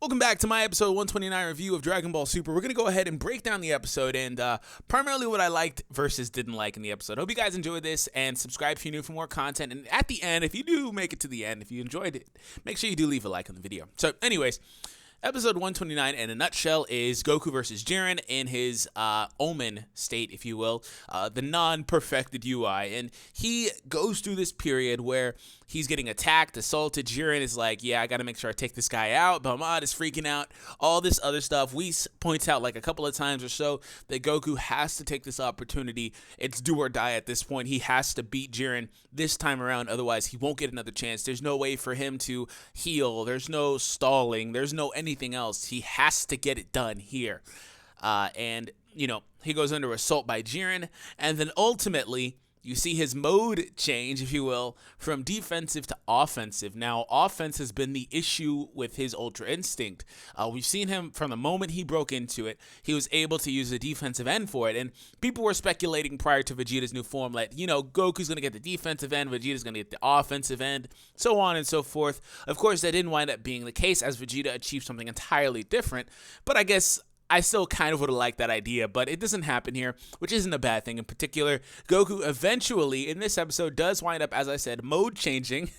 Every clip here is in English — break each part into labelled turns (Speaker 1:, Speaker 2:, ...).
Speaker 1: Welcome back to my episode 129 review of Dragon Ball Super. We're going to go ahead and break down the episode and primarily what I liked versus didn't like in the episode. Hope you guys enjoyed this and subscribe if you're new for more content. And at the end, if you do make it to the end, if you enjoyed it, make sure you do leave a like on the video. So anyways, episode 129 in a nutshell is Goku versus Jiren in his Omen state, if you will, the non-perfected UI. And he goes through this period where he's getting attacked, assaulted. Jiren is like, yeah, I got to make sure I take this guy out. Balmad is freaking out. All this other stuff. Whis points out like a couple of times or so that Goku has to take this opportunity. It's do or die at this point. He has to beat Jiren this time around. Otherwise, he won't get another chance. There's no way for him to heal. There's no stalling. There's no anything else. He has to get it done here. And, you know, he goes under assault by Jiren. And then ultimately, you see his mode change, if you will, from defensive to offensive. Now, offense has been the issue with his Ultra Instinct. We've seen him from the moment he broke into it. He was able to use the defensive end for it. And people were speculating prior to Vegeta's new form, like, you know, Goku's going to get the defensive end, Vegeta's going to get the offensive end, so on and so forth. Of course, that didn't wind up being the case as Vegeta achieved something entirely different. But I guess I still kind of would have liked that idea, but it doesn't happen here, which isn't a bad thing. In particular, Goku eventually, in this episode, does wind up, as I said, mode changing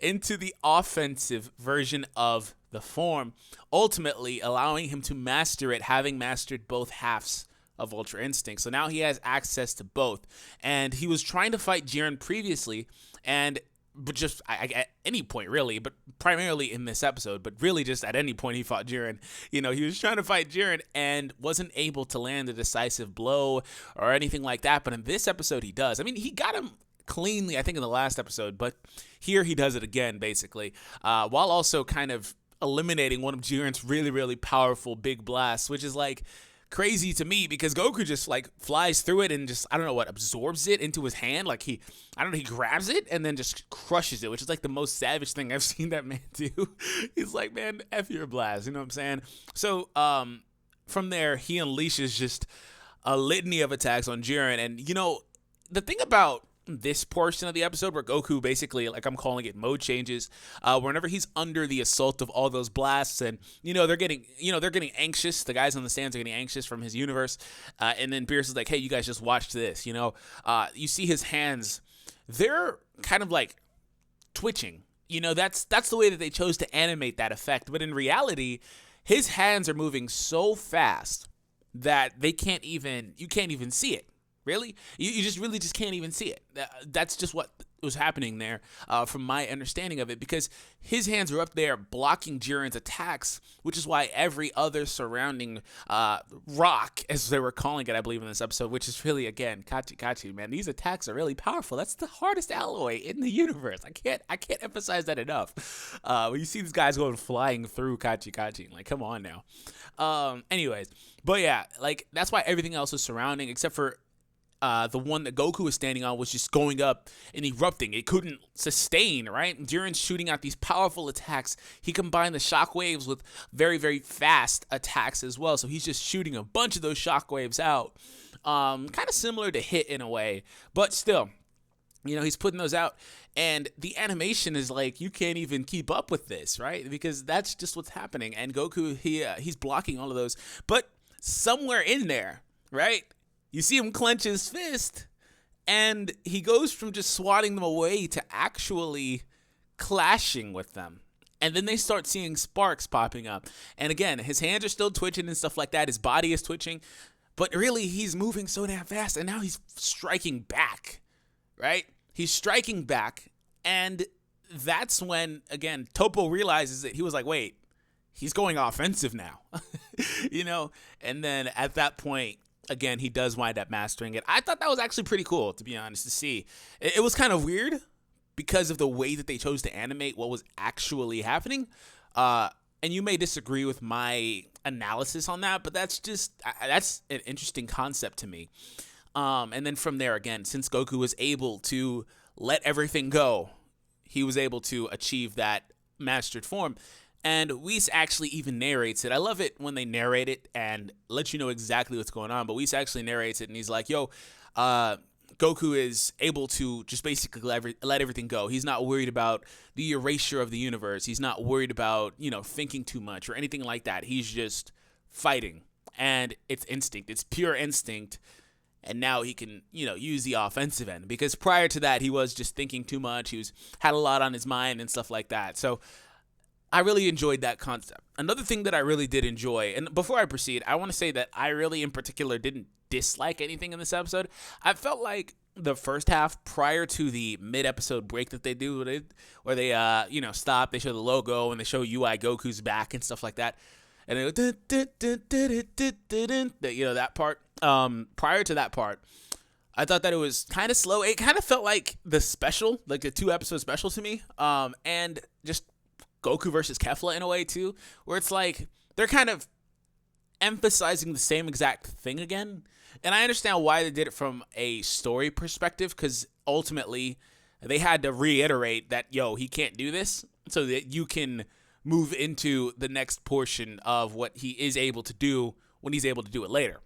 Speaker 1: into the offensive version of the form, ultimately allowing him to master it, having mastered both halves of Ultra Instinct. So now he has access to both. And he was trying to fight Jiren previously, but just at any point, really, but primarily in this episode, but really just at any point he fought Jiren. You know, he was trying to fight Jiren and wasn't able to land a decisive blow or anything like that. But in this episode, he does. I mean, he got him cleanly, I think, in the last episode, but here he does it again, basically, while also kind of eliminating one of Jiren's really, really powerful big blasts, which is like crazy to me because Goku just like flies through it and just, I don't know what, absorbs it into his hand. Like he grabs it and then just crushes it, which is like the most savage thing I've seen that man do. He's like, man, F your blast, you know what I'm saying? So from there, he unleashes just a litany of attacks on Jiren. And, you know, the thing about this portion of the episode where Goku basically, like I'm calling it, mode changes, whenever he's under the assault of all those blasts, and they're getting anxious. The guys on the stands are getting anxious from his universe, and then Beerus is like, "Hey, you guys just watch this." You see his hands; they're kind of like twitching. That's the way that they chose to animate that effect. But in reality, his hands are moving so fast that you can't even see it. Really? You just really just can't even see it. That's just what was happening there from my understanding of it, because his hands are up there blocking Jiren's attacks, which is why every other surrounding rock, as they were calling it, I believe, in this episode, which is really, again, Kachi, man, these attacks are really powerful. That's the hardest alloy in the universe. I can't emphasize that enough. When you see these guys going flying through Kachi, like, come on now. Anyways, but yeah, like, that's why everything else was surrounding, except for the one that Goku was standing on, was just going up and erupting. It couldn't sustain, right? Jiren's shooting out these powerful attacks. He combined the shockwaves with very, very fast attacks as well. So he's just shooting a bunch of those shockwaves out. Kind of similar to Hit in a way, but still, he's putting those out. And the animation is like, you can't even keep up with this, right? Because that's just what's happening. And Goku, he's blocking all of those. But somewhere in there, right, you see him clench his fist, and he goes from just swatting them away to actually clashing with them. And then they start seeing sparks popping up. And again, his hands are still twitching and stuff like that. His body is twitching. But really, he's moving so damn fast. And now he's striking back, right? He's striking back. And that's when, again, Topo realizes that he was like, wait, he's going offensive now. And then at that point, again, he does wind up mastering it. I thought that was actually pretty cool, to be honest, to see. It was kind of weird because of the way that they chose to animate what was actually happening. And you may disagree with my analysis on that, but that's an interesting concept to me. And then from there, again, since Goku was able to let everything go, he was able to achieve that mastered form. And Whis actually even narrates it. I love it when they narrate it and let you know exactly what's going on. But Whis actually narrates it, and he's like, yo, Goku is able to just basically let everything go. He's not worried about the erasure of the universe. He's not worried about, thinking too much or anything like that. He's just fighting. And it's instinct. It's pure instinct. And now he can, use the offensive end. Because prior to that, he was just thinking too much. He had a lot on his mind and stuff like that. So I really enjoyed that concept. Another thing that I really did enjoy, and before I proceed, I want to say that I really in particular didn't dislike anything in this episode. I felt like the first half, prior to the mid-episode break that they do, where they stop, they show the logo, and they show UI Goku's back and stuff like that. And they go, that part. Prior to that part, I thought that it was kind of slow. It kind of felt like the special, like a 2-episode special to me. And just Goku versus Kefla in a way too, where it's like they're kind of emphasizing the same exact thing again. And I understand why they did it from a story perspective, because ultimately they had to reiterate that, he can't do this, so that you can move into the next portion of what he is able to do when he's able to do it later.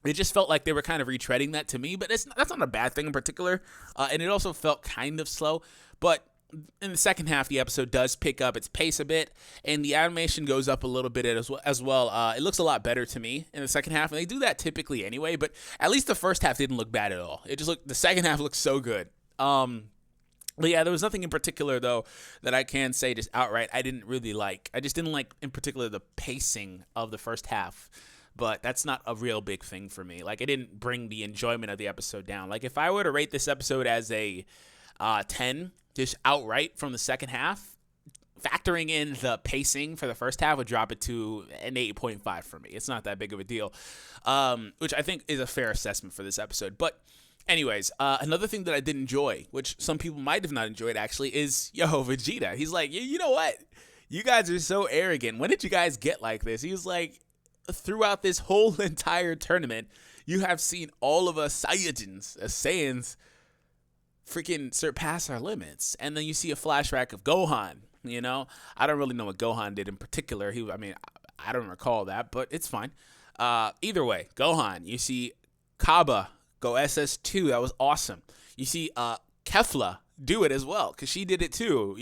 Speaker 1: It just felt like they were kind of retreading that to me, but that's not a bad thing in particular. And it also felt kind of slow. But in the second half, the episode does pick up its pace a bit, and the animation goes up a little bit as well. It looks a lot better to me in the second half, and they do that typically anyway, but at least the first half didn't look bad at all. The second half looks so good. But yeah, there was nothing in particular, though, that I can say just outright I didn't really like. I just didn't like, in particular, the pacing of the first half. But that's not a real big thing for me. Like, it didn't bring the enjoyment of the episode down. Like, if I were to rate this episode as a 10, just outright from the second half, factoring in the pacing for the first half would drop it to an 8.5 for me. It's not that big of a deal, which I think is a fair assessment for this episode. But anyways, another thing that I did enjoy, which some people might have not enjoyed actually, is, Vegeta. He's like, you know what? You guys are so arrogant. When did you guys get like this? He was like, throughout this whole entire tournament, you have seen all of us Saiyans, freaking surpass our limits. And then you see a flashback of Gohan, I don't really know what Gohan did in particular. I don't recall that, but it's fine. Either way, Gohan, you see Kaba go SS2. That was awesome. You see Kefla do it as well, because she did it too,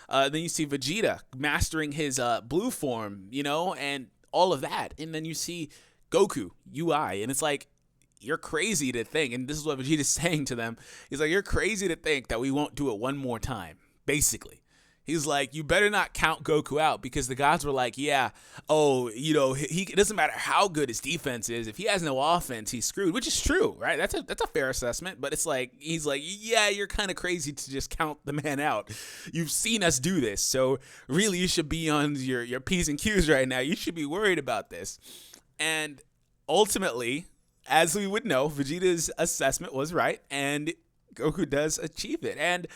Speaker 1: Then you see Vegeta mastering his blue form, and all of that. And then you see Goku, UI, and it's like, you're crazy to think, and this is what Vegeta's saying to them. He's like, you're crazy to think that we won't do it one more time, basically. He's like, you better not count Goku out, because the gods were like, it doesn't matter how good his defense is. If he has no offense, he's screwed, which is true, right? That's a fair assessment, but it's like, he's like, yeah, you're kind of crazy to just count the man out. You've seen us do this, so really you should be on your P's and Q's right now. You should be worried about this. And ultimately, as we would know, Vegeta's assessment was right, and Goku does achieve it. And,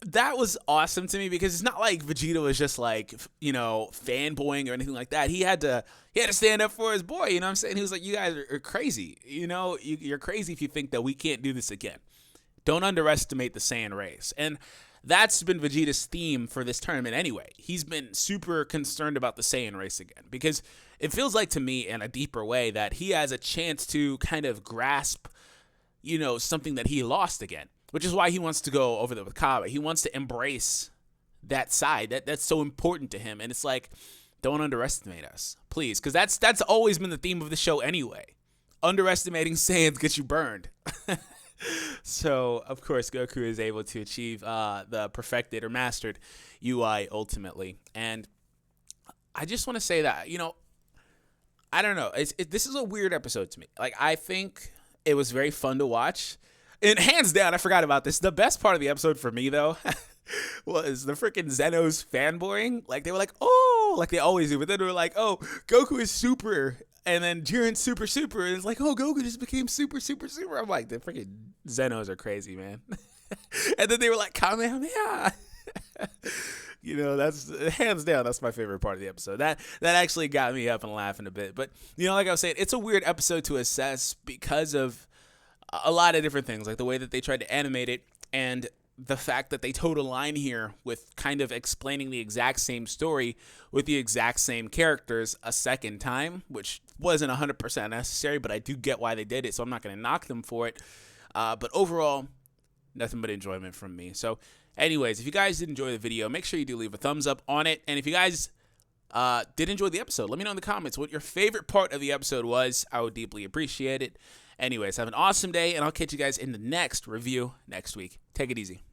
Speaker 1: that was awesome to me, because it's not like Vegeta was just like, fanboying or anything like that. He had to stand up for his boy, you know what I'm saying? He was like, you guys are crazy. You're crazy if you think that we can't do this again. Don't underestimate the Saiyan race. And that's been Vegeta's theme for this tournament anyway. He's been super concerned about the Saiyan race again, because it feels like to me in a deeper way that he has a chance to kind of grasp, something that he lost again, which is why he wants to go over there with Kaba. He wants to embrace that side. That's so important to him. And it's like, don't underestimate us, please, because that's always been the theme of the show anyway. Underestimating Saiyans gets you burned. So, of course, Goku is able to achieve the perfected or mastered UI ultimately. And I just want to say that, I don't know. This is a weird episode to me. Like, I think it was very fun to watch. And hands down, I forgot about this. The best part of the episode for me, though, was the freaking Zeno's fanboying. Like, they were like, oh, like they always do. But then they were like, oh, Goku is super. And then Jiren's super, super. And it's like, oh, Goku just became super, super, super. I'm like, the freaking Zenos are crazy, man. And then they were like, Kamehameha. That's hands down. That's my favorite part of the episode. That actually got me up and laughing a bit. But, like I was saying, it's a weird episode to assess because of a lot of different things, like the way that they tried to animate it and the fact that they towed a line here with kind of explaining the exact same story with the exact same characters a second time, which wasn't 100% necessary, but I do get why they did it, so I'm not going to knock them for it. But overall, nothing but enjoyment from me. So anyways, if you guys did enjoy the video, make sure you do leave a thumbs up on it. And if you guys did enjoy the episode, let me know in the comments what your favorite part of the episode was. I would deeply appreciate it. Anyways, have an awesome day, and I'll catch you guys in the next review next week. Take it easy.